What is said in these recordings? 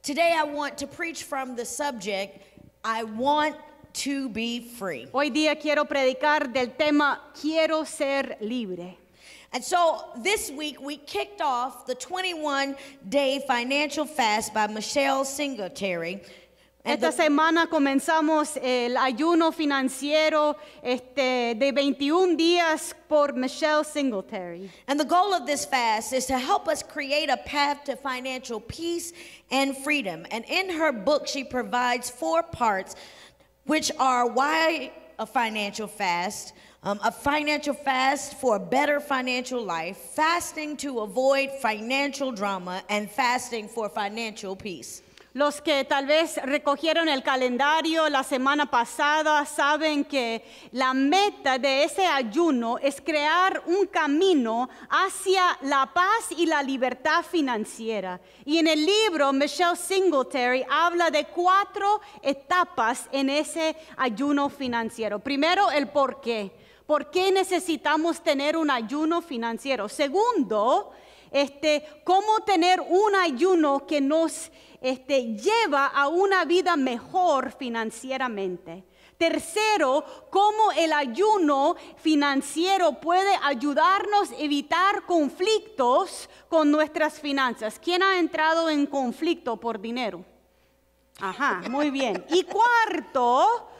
Today I want to preach from the subject, I want to be free. Hoy día quiero predicar del tema Quiero ser libre. And so this week we kicked off the 21-day financial fast by Michelle Singletary. And Esta semana comenzamos el ayuno financiero de 21 días por Michelle Singletary. And the goal of this fast is to help us create a path to financial peace and freedom. And in her book, she provides 4 parts, which are why a financial fast for a better financial life, fasting to avoid financial drama, and fasting for financial peace. Los que tal vez recogieron el calendario la semana pasada saben que la meta de ese ayuno es crear un camino hacia la paz y la libertad financiera. Y en el libro, Michelle Singletary habla de 4 etapas en ese ayuno financiero. Primero, el por qué. ¿Por qué necesitamos tener un ayuno financiero? Segundo, cómo tener un ayuno que nos lleva a una vida mejor financieramente. Tercero, cómo el ayuno financiero puede ayudarnos a evitar conflictos con nuestras finanzas. ¿Quién ha entrado en conflicto por dinero? Ajá, muy bien. Y cuarto,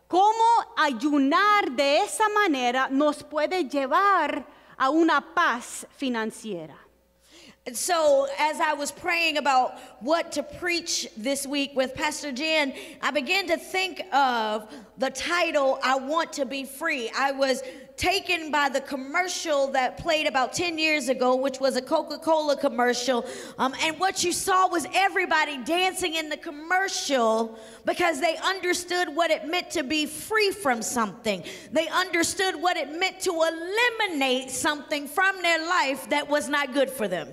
cómo ayunar de esa manera nos puede llevar a una paz financiera. And so, as I was praying about what to preach this week with Pastor Jan, I began to think of the title, I Want to Be Free. I was taken by the commercial that played about 10 years ago, which was a Coca-Cola commercial. And what you saw was everybody dancing in the commercial because they understood what it meant to be free from something. They understood what it meant to eliminate something from their life that was not good for them.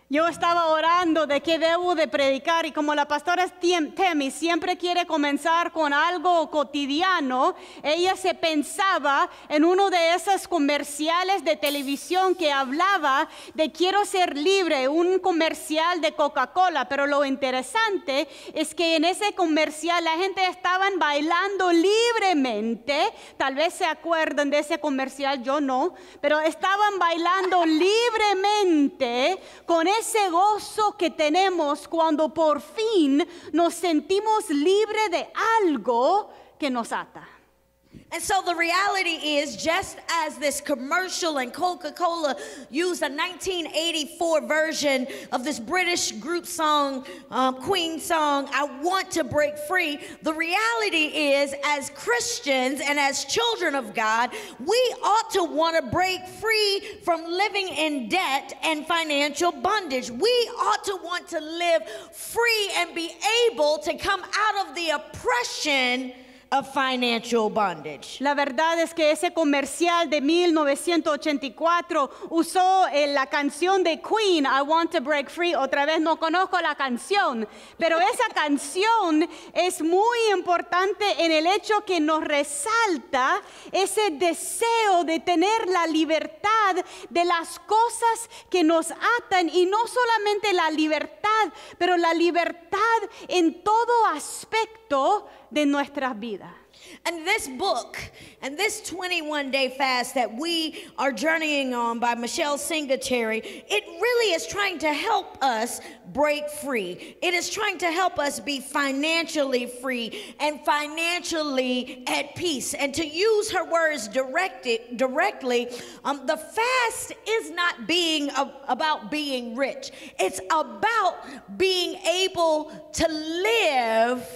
Yo estaba orando de qué debo de predicar y como la pastora Temi siempre quiere comenzar con algo cotidiano, ella se pensaba en uno de esos comerciales de televisión que hablaba de quiero ser libre, un comercial de Coca-Cola, pero lo interesante es que en ese comercial la gente estaban bailando libremente, tal vez se acuerdan de ese comercial, yo no, pero estaban bailando libremente con ese gozo que tenemos cuando por fin nos sentimos libres de algo que nos ata. And so the reality is, just as this commercial and Coca-Cola used a 1984 version of this British group song, Queen song, I Want to Break Free, the reality is, as Christians and as children of God, we ought to want to break free from living in debt and financial bondage. We ought to want to live free and be able to come out of the oppression of financial bondage. La verdad es que ese comercial de 1984 usó la canción de Queen, I Want to Break Free. Otra vez no conozco la canción, pero esa canción es muy importante en el hecho que nos resalta ese deseo de tener la libertad de las cosas que nos atan, y no solamente la libertad, pero la libertad en todo aspecto de nuestras vidas. And this book and this 21-day fast that we are journeying on by Michelle Singletary, it really is trying to help us break free. It is trying to help us be financially free and financially at peace. And to use her words directly, the fast is not about being rich. It's about being able to live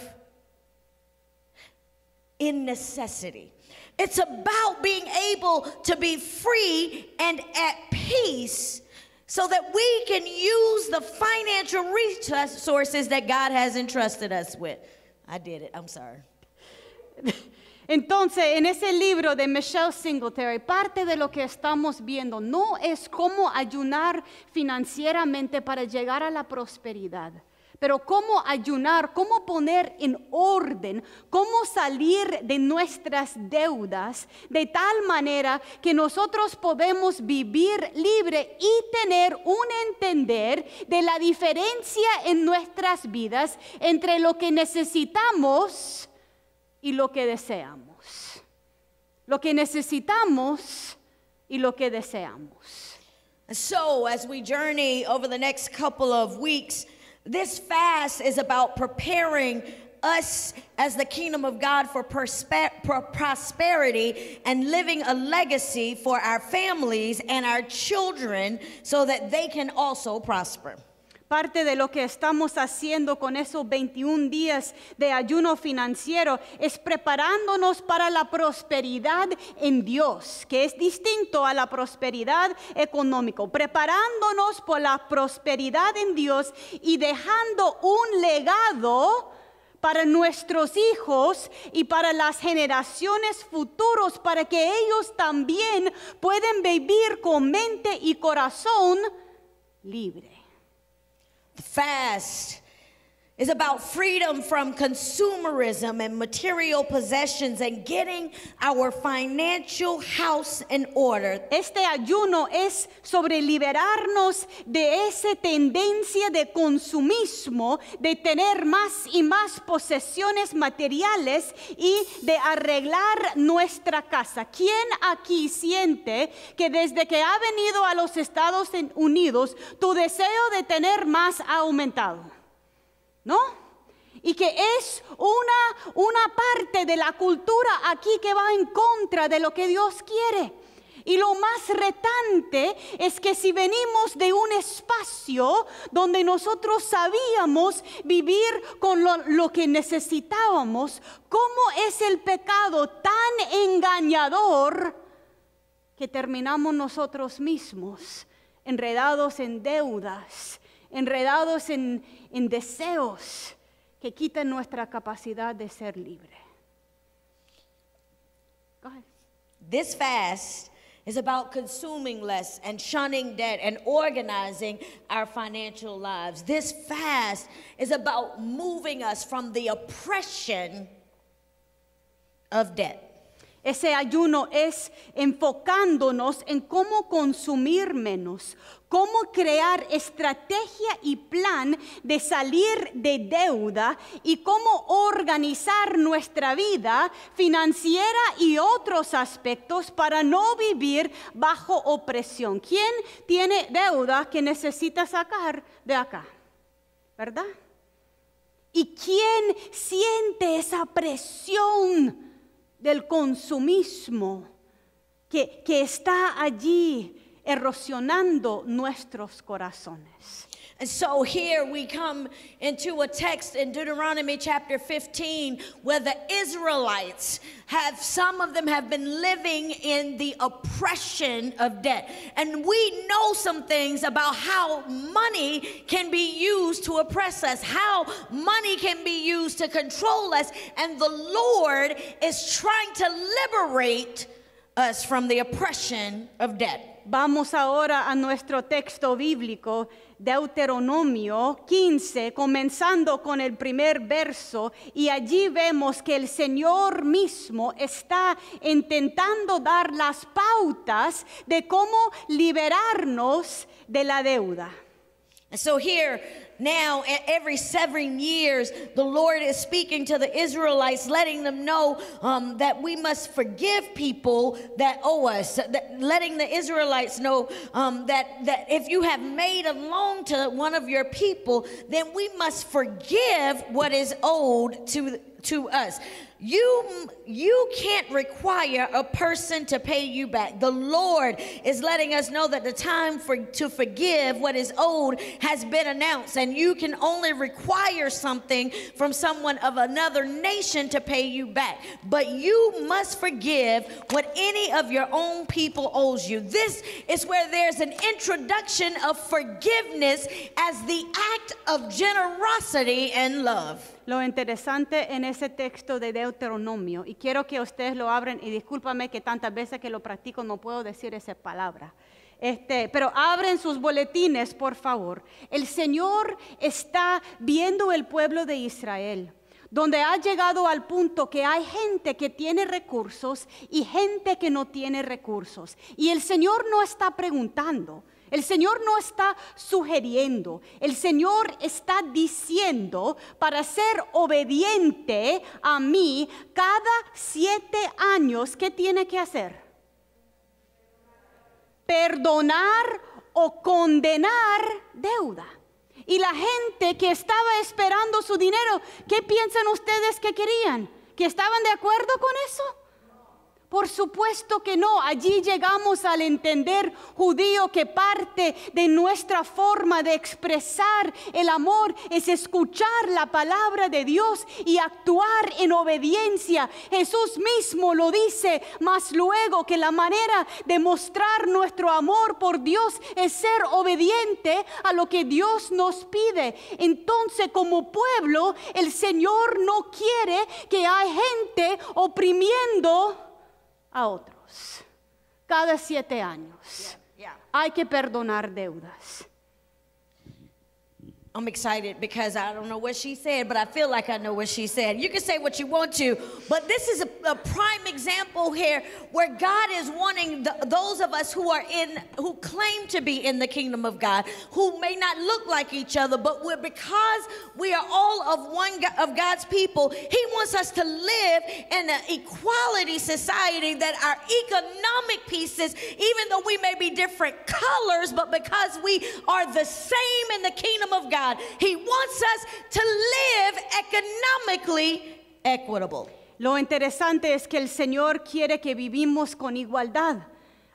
in necessity. It's about being able to be free and at peace so that we can use the financial resources that God has entrusted us with. I did it. I'm sorry. Entonces, en ese libro de Michelle Singletary, parte de lo que estamos viendo no es cómo ayunar financieramente para llegar a la prosperidad. Pero cómo ayunar, cómo poner en orden, cómo salir de nuestras deudas de tal manera que nosotros podemos vivir libre y tener un entender de la diferencia en nuestras vidas entre lo que necesitamos y lo que deseamos. Lo que necesitamos y lo que deseamos. So, as we journey over the next couple of weeks, this fast is about preparing us as the kingdom of God for prosperity and living a legacy for our families and our children so that they can also prosper. Parte de lo que estamos haciendo con esos 21 días de ayuno financiero es preparándonos para la prosperidad en Dios, que es distinto a la prosperidad económica. Preparándonos por la prosperidad en Dios y dejando un legado para nuestros hijos y para las generaciones futuras, para que ellos también puedan vivir con mente y corazón libre. The fast is about freedom from consumerism and material possessions and getting our financial house in order. Este ayuno es sobre liberarnos de esa tendencia de consumismo, de tener más y más posesiones materiales y de arreglar nuestra casa. ¿Quién aquí siente que desde que ha venido a los Estados Unidos tu deseo de tener más ha aumentado? ¿No? Y que es una parte de la cultura aquí que va en contra de lo que Dios quiere. Y lo más retante es que si venimos de un espacio donde nosotros sabíamos vivir con lo que necesitábamos, ¿cómo es el pecado tan engañador que terminamos nosotros mismos enredados en deudas, enredados en deseos que quitan nuestra capacidad de ser libre? Go ahead. This fast is about consuming less and shunning debt and organizing our financial lives. This fast is about moving us from the oppression of debt. Ese ayuno es enfocándonos en cómo consumir menos, cómo crear estrategia y plan de salir de deuda y cómo organizar nuestra vida financiera y otros aspectos para no vivir bajo opresión. ¿Quién tiene deuda que necesita sacar de acá? ¿Verdad? ¿Y quién siente esa presión del consumismo que está allí erosionando nuestros corazones? And so here we come into a text in Deuteronomy chapter 15 where the Israelites some of them have been living in the oppression of debt. And we know some things about how money can be used to oppress us, how money can be used to control us. And the Lord is trying to liberate us from the oppression of debt. Vamos ahora a nuestro texto bíblico, Deuteronomio 15, comenzando con el primer verso, y allí vemos que el Señor mismo está intentando dar las pautas de cómo liberarnos de la deuda. And so here, now, every 7 years, the Lord is speaking to the Israelites, letting them know that we must forgive people that owe us. Letting the Israelites know that if you have made a loan to one of your people, then we must forgive what is owed to us. You can't require a person to pay you back. The Lord is letting us know that the time to forgive what is owed has been announced, and you can only require something from someone of another nation to pay you back. But you must forgive what any of your own people owes you. This is where there's an introduction of forgiveness as the act of generosity and love. Lo interesante en ese texto de Deuteronomio, y quiero que ustedes lo abran, y discúlpame que tantas veces que lo practico no puedo decir esa palabra, Pero abren sus boletines, por favor. El Señor está viendo el pueblo de Israel, donde ha llegado al punto que hay gente que tiene recursos y gente que no tiene recursos. Y el Señor no está preguntando, el Señor no está sugiriendo, el Señor está diciendo para ser obediente a mí cada 7 años, ¿qué tiene que hacer? Perdonar o condenar deuda. Y la gente que estaba esperando su dinero, ¿qué piensan ustedes que querían? ¿Que estaban de acuerdo con eso? Por supuesto que no. Allí llegamos al entender judío que parte de nuestra forma de expresar el amor es escuchar la palabra de Dios y actuar en obediencia. Jesús mismo lo dice, mas luego que la manera de mostrar nuestro amor por Dios es ser obediente a lo que Dios nos pide. Entonces, como pueblo, el Señor no quiere que haya gente oprimiendo a otros. Cada 7 años hay que perdonar deudas. I'm excited because I don't know what she said, but I feel like I know what she said. You can say what you want to, but this is a prime example here where God is wanting those of us who claim to be in the kingdom of God, who may not look like each other, but because we are all of God's people, He wants us to live in an equality society, that our economic pieces, even though we may be different colors, but because we are the same in the kingdom of God, He wants us to live economically equitable. Lo interesante es que el Señor quiere que vivimos con igualdad.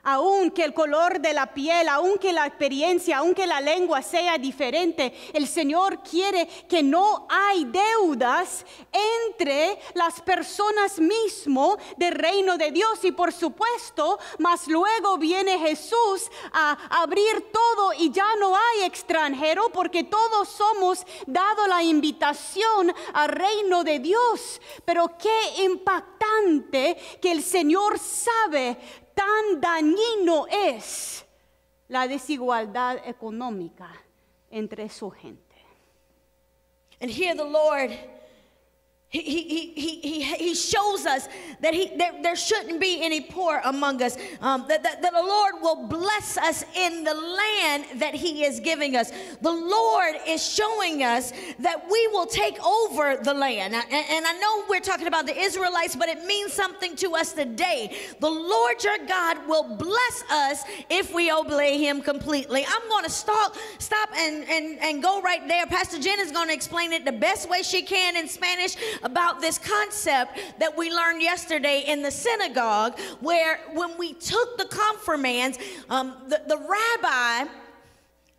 Aunque el color de la piel, aunque la experiencia, aunque la lengua sea diferente, el Señor quiere que no hay deudas entre las personas mismo del reino de Dios. Y por supuesto, más luego viene Jesús a abrir todo y ya no hay extranjero, porque todos somos dado la invitación al reino de Dios. Pero qué impactante que el Señor sabe tan dañino es la desigualdad económica entre su gente. And here the Lord, He shows us that there shouldn't be any poor among us, that the Lord will bless us in the land that He is giving us. The Lord is showing us that we will take over the land. And I know we're talking about the Israelites, but it means something to us today. The Lord your God will bless us if we obey Him completely. I'm going to stop and go right there. Pastor Jen is going to explain it the best way she can in Spanish about this concept that we learned yesterday in the synagogue, where when we took the confirmands, the rabbi,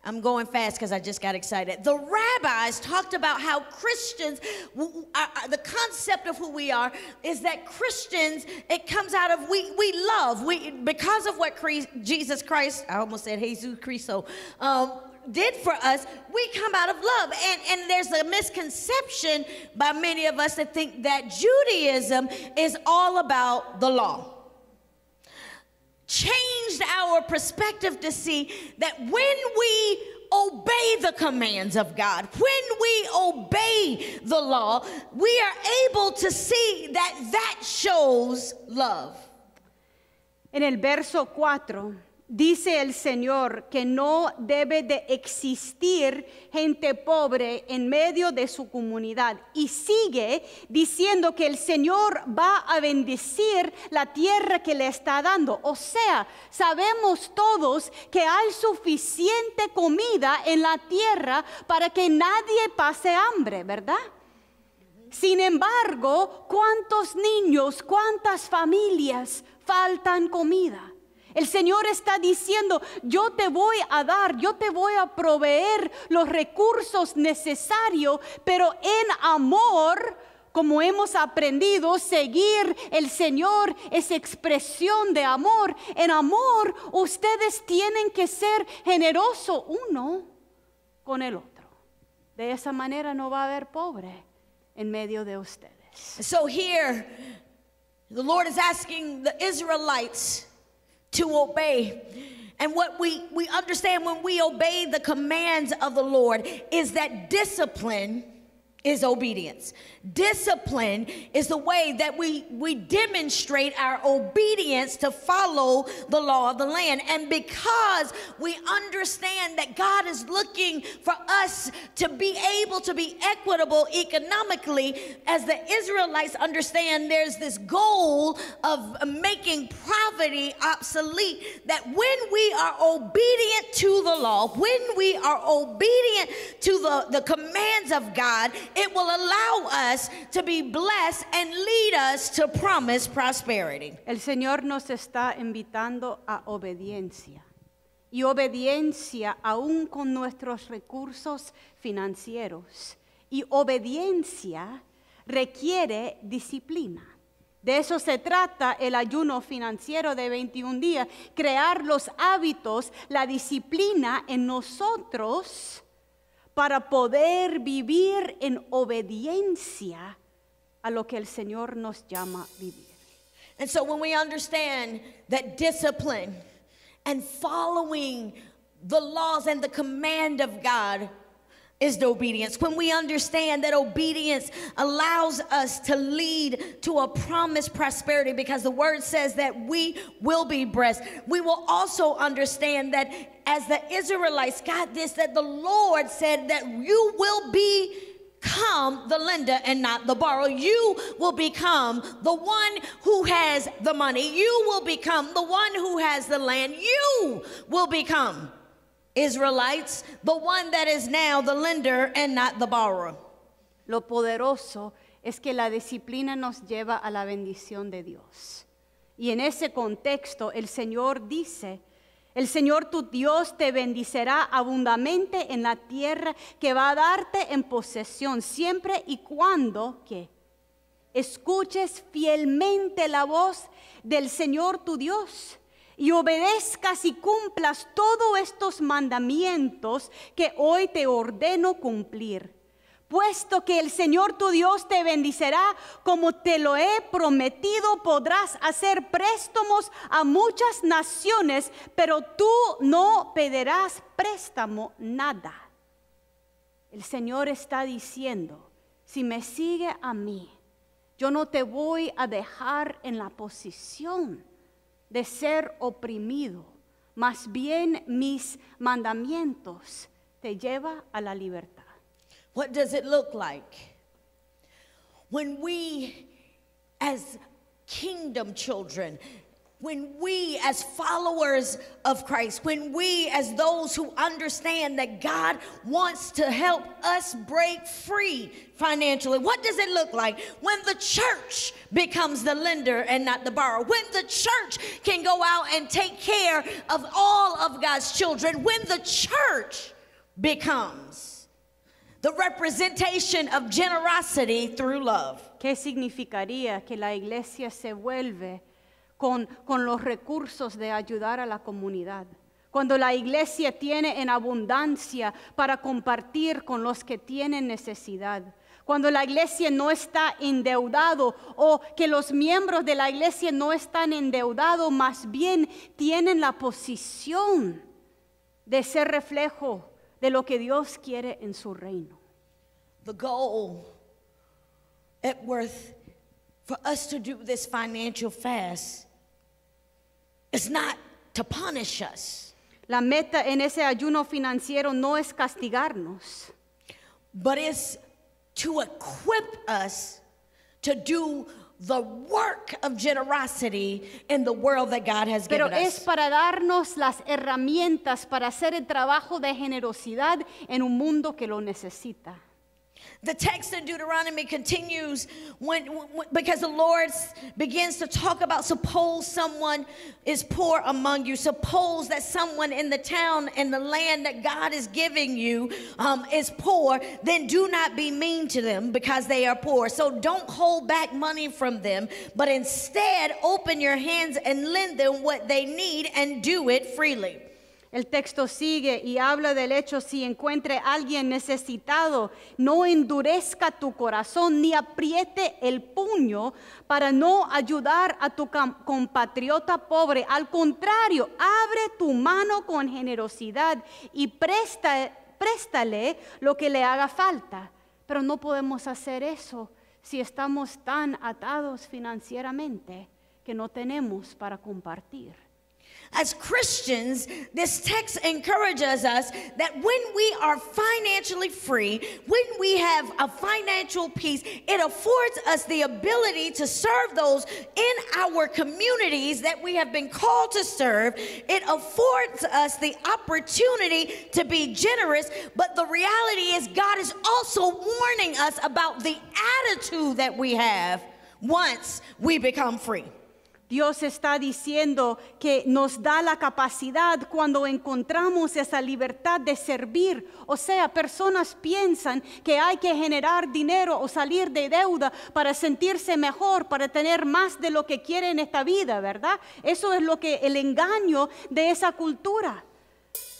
I'm going fast because I just got excited. The rabbis talked about how Christians, the concept of who we are is that Christians, it comes out of we love. Because of what Jesus Christ, I almost said Jesus Cristo, did for us, we come out of love. And there's a misconception by many of us that think that Judaism is all about the law. Changed our perspective to see that when we obey the commands of God, when we obey the law, we are able to see that shows love. En el verso 4 dice el Señor que no debe de existir gente pobre en medio de su comunidad. Y sigue diciendo que el Señor va a bendecir la tierra que le está dando. O sea, sabemos todos que hay suficiente comida en la tierra para que nadie pase hambre, ¿verdad? Sin embargo, ¿cuántos niños, cuántas familias faltan comida? El Señor está diciendo, yo te voy a dar, yo te voy a proveer los recursos necesarios, pero en amor, como hemos aprendido, seguir el Señor es expresión de amor. En amor, ustedes tienen que ser generosos uno con el otro. De esa manera no va a haber pobre en medio de ustedes. So here, the Lord is asking the Israelites to obey. And what we understand when we obey the commands of the Lord is that discipline is obedience. Discipline is the way that we demonstrate our obedience to follow the law of the land. And because we understand that God is looking for us to be able to be equitable economically, as the Israelites understand, there's this goal of making poverty obsolete, that when we are obedient to the law, when we are obedient to the commands of God, it will allow us to be blessed and lead us to promised prosperity. El Señor nos está invitando a obediencia. Y obediencia aún con nuestros recursos financieros. Y obediencia requiere disciplina. De eso se trata el ayuno financiero de 21 días. Crear los hábitos, la disciplina en nosotros para poder vivir en obediencia a lo que el Señor nos llama a vivir. And so when we understand that discipline and following the laws and the command of God is the obedience, when we understand that obedience allows us to lead to a promised prosperity, because the word says that we will be blessed, we will also understand that as the Israelites got this, that the Lord said that you will become the lender and not the borrower. You will become the one who has the money. You will become the one who has the land. You will become, Israelites, the one that is now the lender and not the borrower. Lo poderoso es que la disciplina nos lleva a la bendición de Dios. Y en ese contexto el Señor dice: el Señor tu Dios te bendecirá abundantemente en la tierra que va a darte en posesión, siempre y cuando que escuches fielmente la voz del Señor tu Dios y obedezcas y cumplas todos estos mandamientos que hoy te ordeno cumplir. Puesto que el Señor tu Dios te bendecirá como te lo he prometido, podrás hacer préstamos a muchas naciones, pero tú no pedirás préstamo nada. El Señor está diciendo: si me sigue a mí, yo no te voy a dejar en la posición de ser oprimido. Más bien mis mandamientos te llevan a la libertad. What does it look like when we as kingdom children, when we as followers of Christ, when we as those who understand that God wants to help us break free financially? What does it look like when the church becomes the lender and not the borrower? When the church can go out and take care of all of God's children? When the church becomes the representation of generosity through love. ¿Qué significaría que la iglesia se vuelve con los recursos de ayudar a la comunidad? Cuando la iglesia tiene en abundancia para compartir con los que tienen necesidad. Cuando la iglesia no está endeudado, o que los miembros de la iglesia no están endeudados, más bien tienen la posición de ser reflejo de lo que Dios quiere en su reino. The goal at Worth for us to do this financial fast is not to punish us. La meta en ese ayuno financiero no es castigarnos, but it's to equip us to do the work of generosity in the world that God has given pero es us. para darnos las herramientas para hacer el trabajo de generosidad en un mundo que lo necesita. The text in Deuteronomy continues because the Lord begins to talk about, suppose someone is poor among you. Suppose that someone in the town and the land that God is giving you is poor. Then do not be mean to them because they are poor. So don't hold back money from them, but instead open your hands and lend them what they need and do it freely. El texto sigue y habla del hecho: si encuentre a alguien necesitado, no endurezca tu corazón ni apriete el puño para no ayudar a tu compatriota pobre. Al contrario, abre tu mano con generosidad y préstale lo que le haga falta. Pero no podemos hacer eso si estamos tan atados financieramente que no tenemos para compartir. As Christians, this text encourages us that when we are financially free, when we have a financial peace, it affords us the ability to serve those in our communities that we have been called to serve. It affords us the opportunity to be generous, but the reality is God is also warning us about the attitude that we have once we become free. Dios está diciendo que nos da la capacidad cuando encontramos esa libertad de servir. O sea, personas piensan que hay que generar dinero o salir de deuda para sentirse mejor, para tener más de lo que quiere en esta vida, ¿verdad? Eso es lo que el engaño de esa cultura.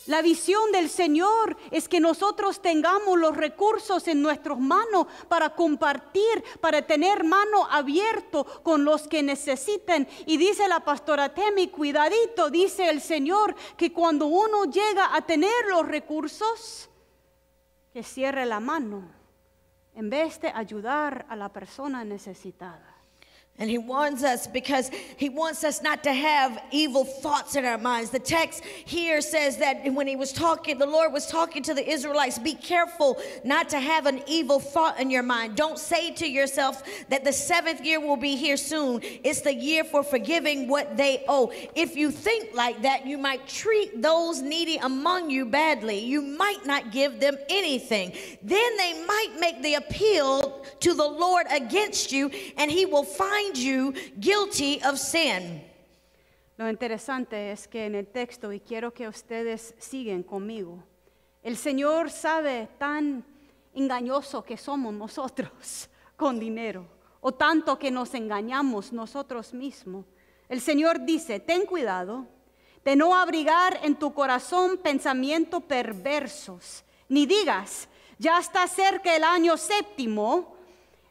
La visión del Señor es que nosotros tengamos los recursos en nuestras manos para compartir, para tener mano abierto con los que necesiten. Y dice la pastora Temi, cuidadito, dice el Señor, que cuando uno llega a tener los recursos, que cierre la mano en vez de ayudar a la persona necesitada. And he warns us because he wants us not to have evil thoughts in our minds. The text here says that when he was talking, the Lord was talking to the Israelites, be careful not to have an evil thought in your mind. Don't say to yourself that the 7th year will be here soon. It's the year for forgiving what they owe. If you think like that, you might treat those needy among you badly. You might not give them anything. Then they might make the appeal to the Lord against you, and he will find you guilty of sin. Lo interesante es que en el texto, y quiero que ustedes sigan conmigo, el Señor sabe tan engañoso que somos nosotros con dinero, o tanto que nos engañamos nosotros mismos. El Señor dice, ten cuidado de no abrigar en tu corazón pensamientos perversos, ni digas, ya está cerca el año 7º,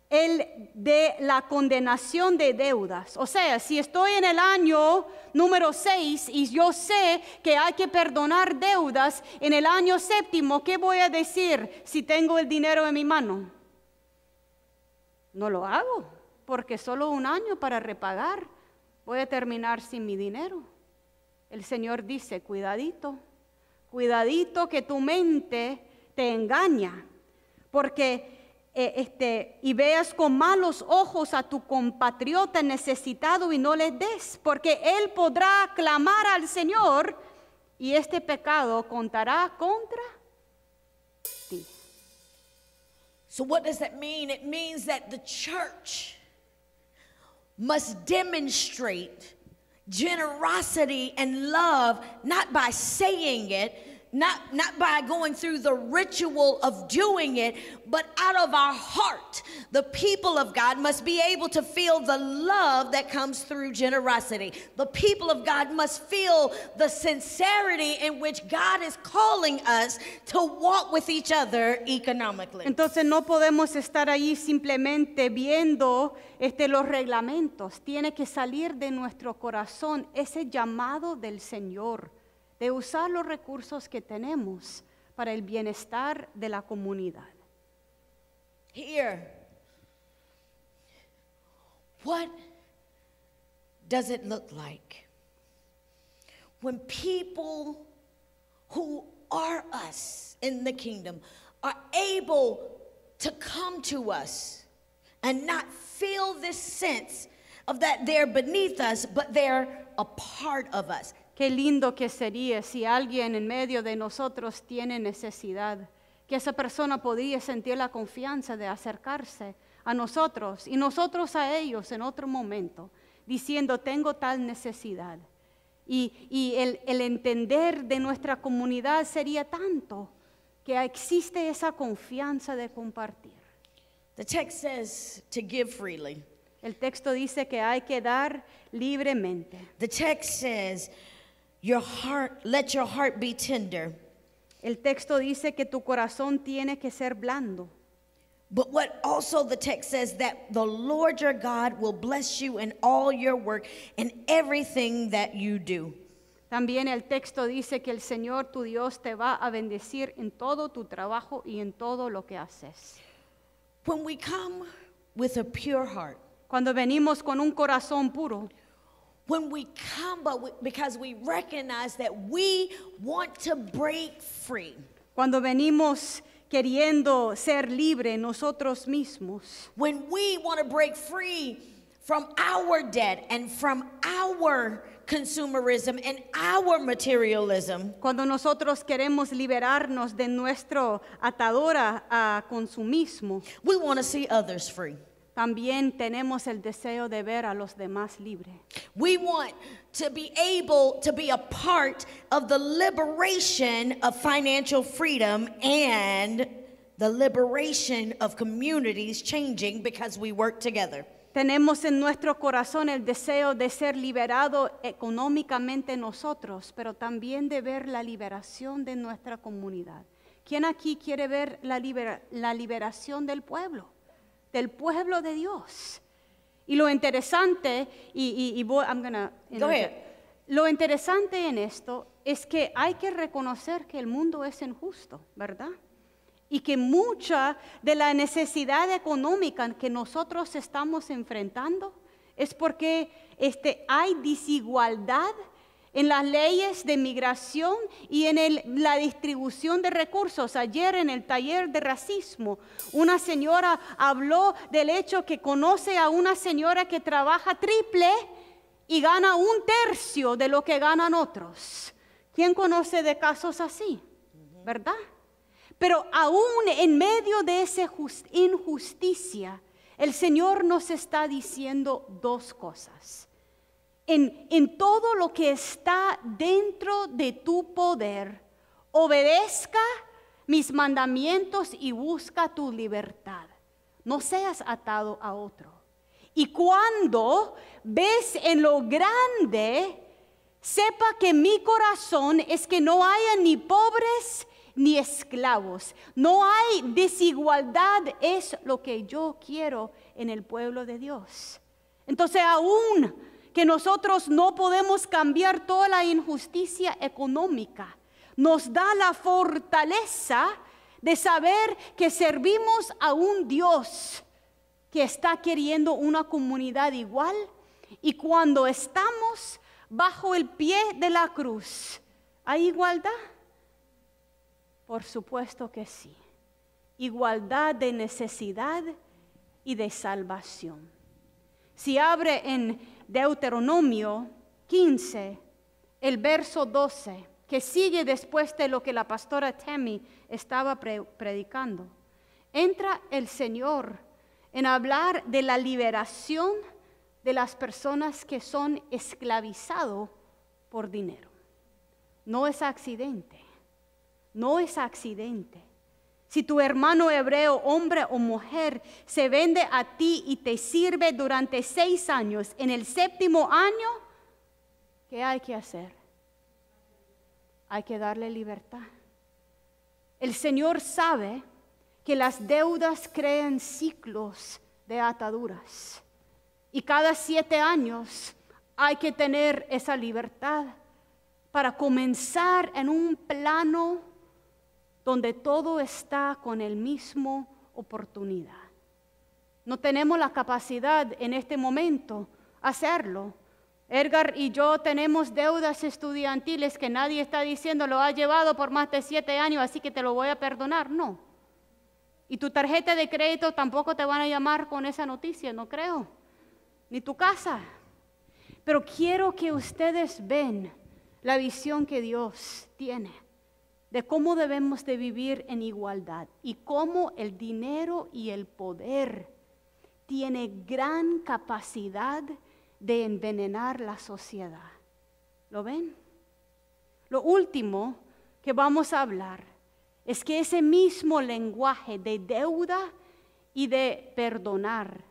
el de la condenación de deudas. O sea, si estoy en el año número 6 y yo sé que hay que perdonar deudas en el año 7º, ¿qué voy a decir si tengo el dinero en mi mano? No lo hago, porque solo un año para repagar. Voy a terminar sin mi dinero. El Señor dice, cuidadito, cuidadito que tu mente te engaña, porque y veas con malos ojos a tu compatriota necesitado y no le des, porque él podrá clamar al Señor y este pecado contará contra ti. So what does that mean? It means that the church must demonstrate generosity and love, not by saying it, not by going through the ritual of doing it, but out of our heart. The people of God must be able to feel the love that comes through generosity. The people of God must feel the sincerity in which God is calling us to walk with each other economically. Entonces no podemos estar ahí simplemente viendo los reglamentos. Tiene que salir de nuestro corazón ese llamado del Señor, de usar los recursos que tenemos para el bienestar de la comunidad. Here, what does it look like when people who are us in the kingdom are able to come to us and not feel this sense of that they're beneath us, but they're a part of us? Qué lindo que sería si alguien en medio de nosotros tiene necesidad, que esa persona podría sentir la confianza de acercarse a nosotros y nosotros a ellos en otro momento, diciendo, tengo tal necesidad. Y el entender de nuestra comunidad sería tanto que existe esa confianza de compartir. The text says to give freely. El texto dice que hay que dar libremente. The text says let your heart be tender. El texto dice que tu corazón tiene que ser blando. But what also the text says that the Lord your God will bless you in all your work and everything that you do. También el texto dice que el Señor tu Dios te va a bendecir en todo tu trabajo y en todo lo que haces. When we come with a pure heart, Cuando venimos con un corazón puro, when we come because we recognize that we want to break free, cuando venimos queriendo ser libre nosotros mismos, when we want to break free from our debt and from our consumerism and our materialism, cuando nosotros queremos liberarnos de nuestra atadura a consumismo, we want to see others free. también tenemos el deseo de ver a los demás libres. We want to be able to be a part of the liberation of financial freedom and the liberation of communities changing because we work together. Tenemos en nuestro corazón el deseo de ser liberado económicamente nosotros, pero también de ver la liberación de nuestra comunidad. ¿Quién aquí quiere ver la liberación del pueblo de Dios? Y lo interesante, Go ahead. Lo interesante en esto es que hay que reconocer que el mundo es injusto, ¿verdad? Y que mucha de la necesidad económica que nosotros estamos enfrentando es porque hay desigualdad en las leyes de migración y en la distribución de recursos. Ayer en el taller de racismo, una señora habló del hecho que conoce a una señora que trabaja triple y gana 1/3 de lo que ganan otros. ¿Quién conoce de casos así? ¿Verdad? Pero aún en medio de esa injusticia, el Señor nos está diciendo dos cosas. En todo lo que está dentro de tu poder, obedezca mis mandamientos y busca tu libertad. No seas atado a otro. Y cuando ves en lo grande, sepa que mi corazón es que no haya ni pobres ni esclavos. No hay desigualdad, es lo que yo quiero en el pueblo de Dios. Entonces, aún que nosotros no podemos cambiar toda la injusticia económica, nos da la fortaleza de saber que servimos a un Dios que está queriendo una comunidad igual, y cuando estamos bajo el pie de la cruz, ¿hay igualdad? Por supuesto que sí. Igualdad de necesidad y de salvación. Si abre en Deuteronomio 15, el verso 12, que sigue después de lo que la pastora Tammy estaba predicando, entra el Señor en hablar de la liberación de las personas que son esclavizados por dinero. No es accidente. No es accidente. Si tu hermano hebreo, hombre o mujer, se vende a ti y te sirve durante 6 años, en el 7º año, ¿qué hay que hacer? Hay que darle libertad. El Señor sabe que las deudas crean ciclos de ataduras. Y cada 7 años hay que tener esa libertad para comenzar en un plano donde todo está con el mismo oportunidad. No tenemos la capacidad en este momento hacerlo. Edgar y yo tenemos deudas estudiantiles que nadie está diciendo lo ha llevado por más de 7 años, así que te lo voy a perdonar. No. Y tu tarjeta de crédito tampoco te van a llamar con esa noticia, no creo. Ni tu casa. Pero quiero que ustedes ven la visión que Dios tiene de cómo debemos de vivir en igualdad y cómo el dinero y el poder tiene gran capacidad de envenenar la sociedad. ¿Lo ven? Lo último que vamos a hablar es que ese mismo lenguaje de deuda y de perdonar,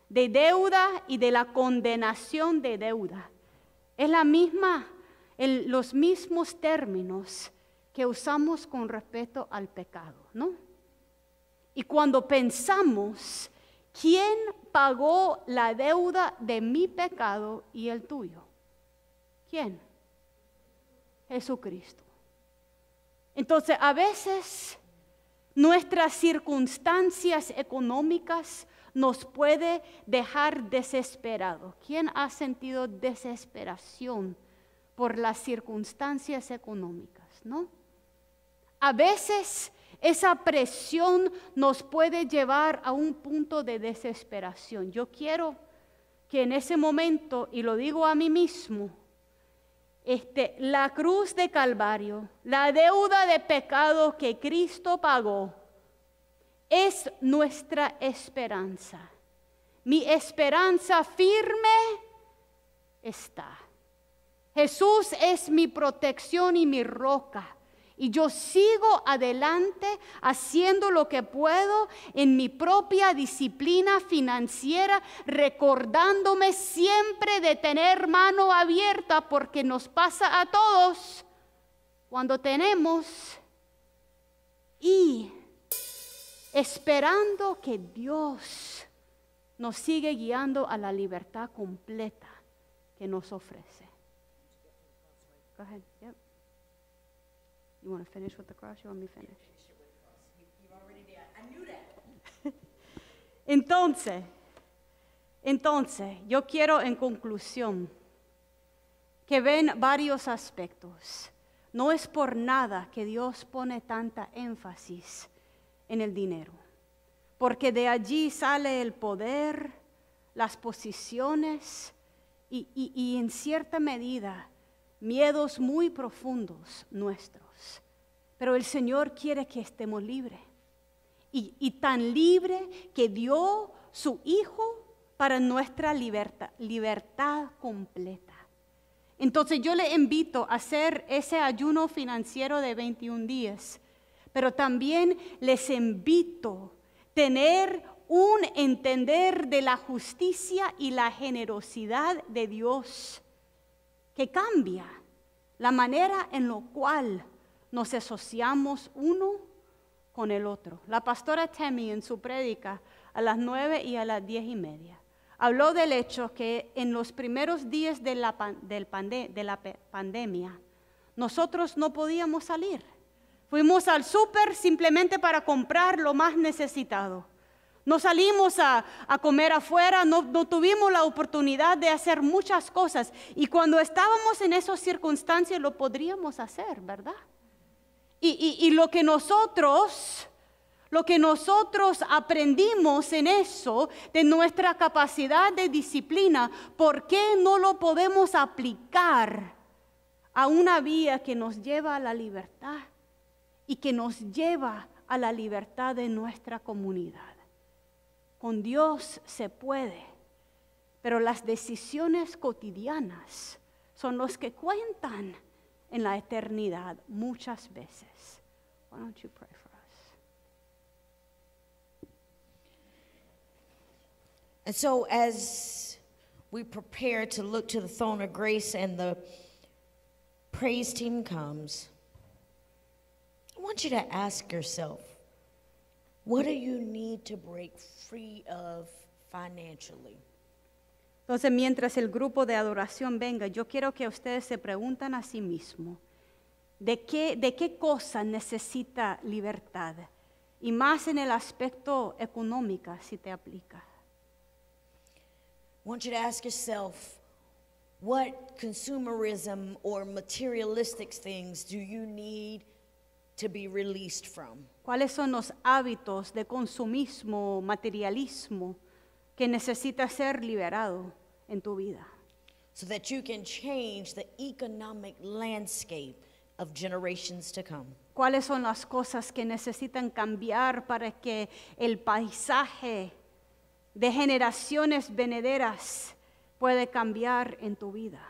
de deuda y de la condenación de deuda, es los mismos términos que usamos con respecto al pecado, ¿no? Y cuando pensamos, ¿quién pagó la deuda de mi pecado y el tuyo? ¿Quién? Jesucristo. Entonces, a veces nuestras circunstancias económicas nos puede dejar desesperados. ¿Quién ha sentido desesperación por las circunstancias económicas, no? A veces esa presión nos puede llevar a un punto de desesperación. Yo quiero que en ese momento, y lo digo a mí mismo, la cruz de Calvario, la deuda de pecado que Cristo pagó, es nuestra esperanza. Mi esperanza firme está. Jesús es mi protección y mi roca. Y yo sigo adelante haciendo lo que puedo en mi propia disciplina financiera, recordándome siempre de tener mano abierta, porque nos pasa a todos cuando tenemos, y esperando que Dios nos sigue guiando a la libertad completa que nos ofrece. Go ahead. Yep. You want to finish with the cross? You want me to finish? You already did. I knew that. Entonces, yo quiero en conclusión que ven varios aspectos. No es por nada que Dios pone tanta énfasis en el dinero, porque de allí sale el poder, las posiciones y en cierta medida miedos muy profundos nuestros. Pero el Señor quiere que estemos libres. Y tan libre que dio su Hijo para nuestra libertad completa. Entonces yo le invito a hacer ese ayuno financiero de 21 días. Pero también les invito a tener un entender de la justicia y la generosidad de Dios, que cambia la manera en la cual nos asociamos uno con el otro. La pastora Tammy en su prédica a las 9 y a las 10:30 habló del hecho que en los primeros días de la pandemia nosotros no podíamos salir. Fuimos al súper simplemente para comprar lo más necesitado. No salimos a comer afuera, no tuvimos la oportunidad de hacer muchas cosas. Y cuando estábamos en esas circunstancias lo podríamos hacer, ¿verdad? Y lo que nosotros aprendimos en eso, de nuestra capacidad de disciplina, ¿por qué no lo podemos aplicar a una vía que nos lleva a la libertad y que nos lleva a la libertad de nuestra comunidad? Con Dios se puede, pero las decisiones cotidianas son los que cuentan en la eternidad muchas veces. Why don't you pray for us? And so as we prepare to look to the throne of grace and the praise team comes, I want you to ask yourself, what do you need to break free of financially? Entonces, mientras el grupo de adoración venga, yo quiero que ustedes se pregunten a sí mismos, ¿de qué cosa necesita libertad? Y más en el aspecto económico, si te aplica. I want you to ask yourself, what consumerism or materialistic things do you need to be released from? ¿Cuáles son los hábitos de consumismo, materialismo que necesita ser liberado en tu vida? So that you can change the economic landscape of generations to come. ¿Cuáles son las cosas que necesitan cambiar para que el paisaje de generaciones venideras puede cambiar en tu vida?